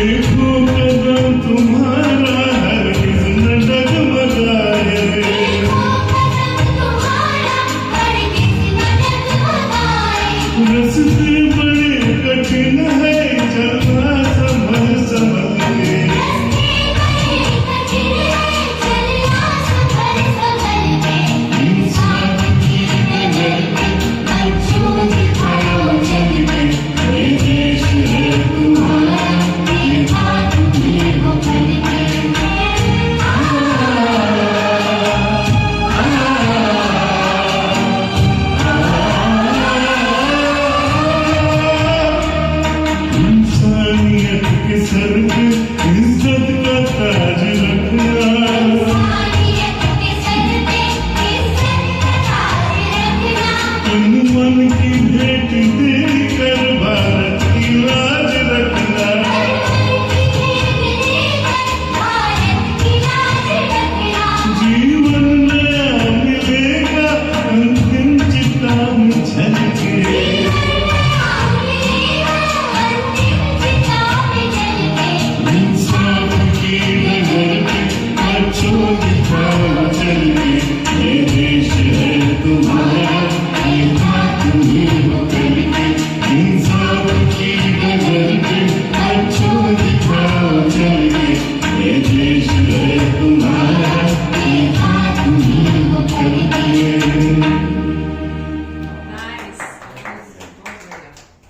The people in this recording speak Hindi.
देखो कदम तुम्हारा हरगिज़ न डगमगाए। रास्ते बड़े कठिन है, चलना संभल संभल के। इंसान की नजर में बच्चों दिखाओ चल के, ये देश है तुम्हारा, ये बात तुम्हें हो कल के। इंसानियत के सर